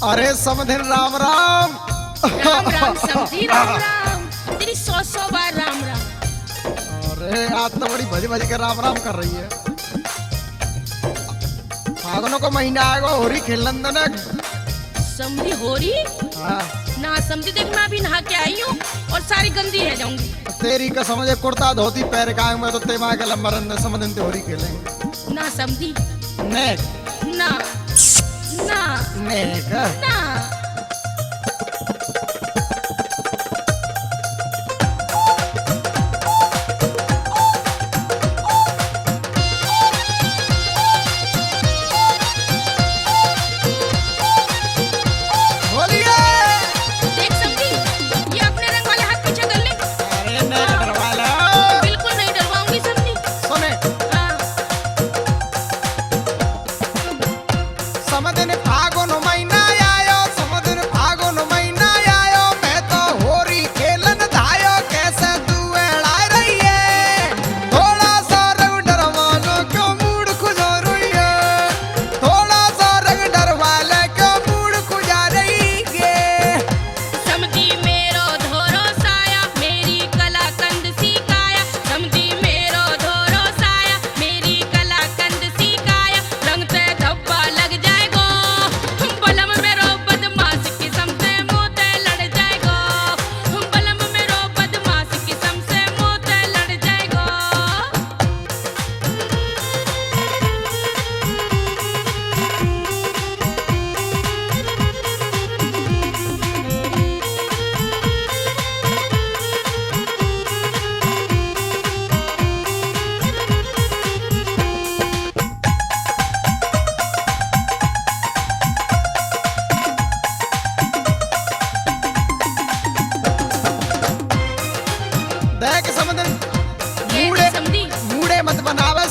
अरे समधिन राम राम। राम राम समझी राम राम। तेरी 100 बार राम राम। अरे आज तो बड़ी भज भज के राम राम कर रही है। फागुन को महीना आएगा, होरी खेलन दो ना। समझी होरी? हाँ। ना समझी, देख मैं अभी नहा के आई हूँ और सारी गंदी है जाऊंगी। तेरी का समझे कुर्ता धोती पैर का मैं तो तेमा के लंबा रंग समझन ते होरी खेलेंगे। ना समझी। नेक ना ना नेक ना।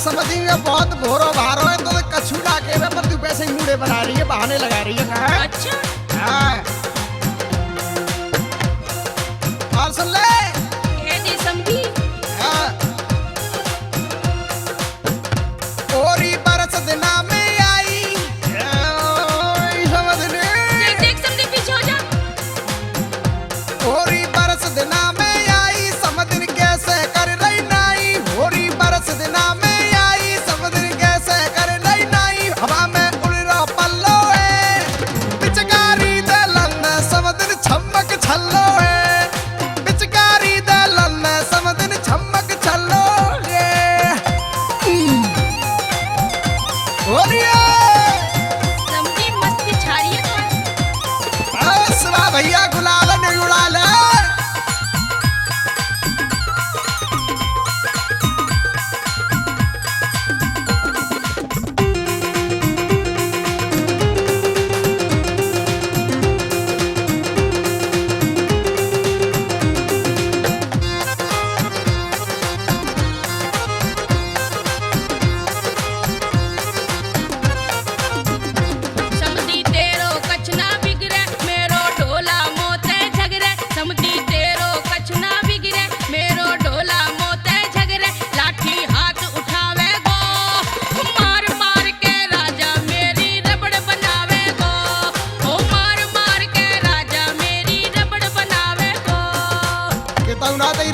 समझी में बहुत भोरो भारो है तो कछु ना के पर तू पैसे ही मूड़े बना रही है, बहाने लगा रही है। कहाँ? अच्छा हाँ। और सुन ले ये जी समझी। हाँ। ओरी बरस दिना में आई समझने देख समझी पीछे हो जा। ओरी बरस दिना में आई समझन कैसे कर रही नाई। ओरी बरस दिना में भैया गुलाल नहीं उड़ा ले।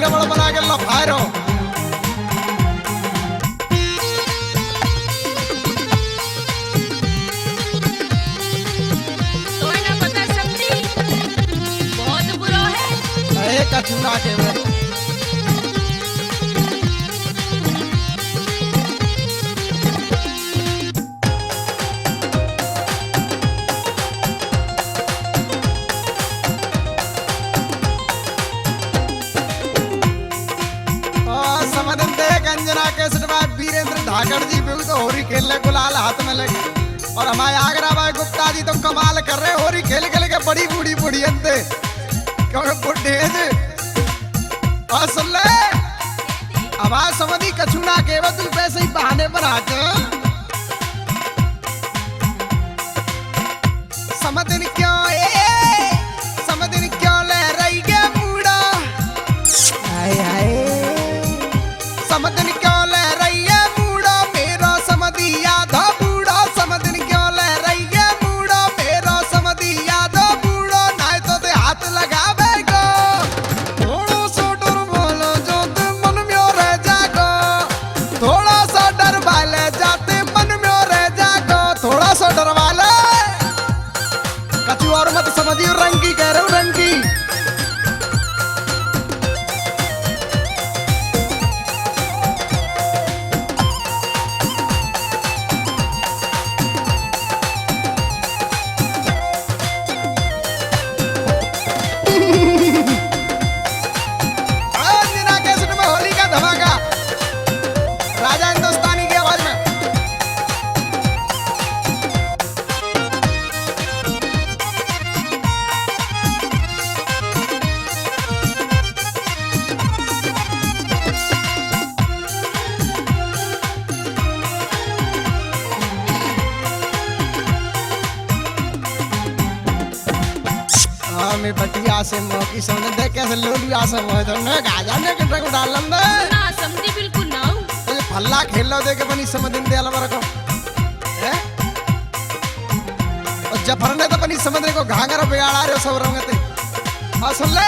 रबड़ बना के लफायरो तो ना पता समझी बहुत बुरा है। कचूना के में वीरेंद्र धाकड़ जी भी तो होरी खेलने गुलाल हाथ में लगे और हमारे आगरा भाई गुप्ता जी तो कमाल कर रहे होरी खेल खेल के बड़ी बूढ़ी बूढ़ी अंते बुढ़े और सुन ले आवाज समझी कछुना के तू पैसे ही बहाने पर आते समझन क्यों समझन क्यों ले रही है बूढ़ा हाय हाय समझन क्यों ले रही है बूढ़ा मेरा समझी आधा बूढ़ा समझन क्यों ले रही है बूढ़ा मेरा समझी लोलुआ से मौकी समझ दे कैसे लोलुआ से मोह तो न गाजा ने कटक डालम दे ना समझी बिल्कुल ना हूँ। तो ये फल्ला खेल लो दे के बनी समझ दिन दे अलवर को हैं और जफर ने तो बनी समझ को घाघरा बिगाड़ा रे सब रंगते और सुन ले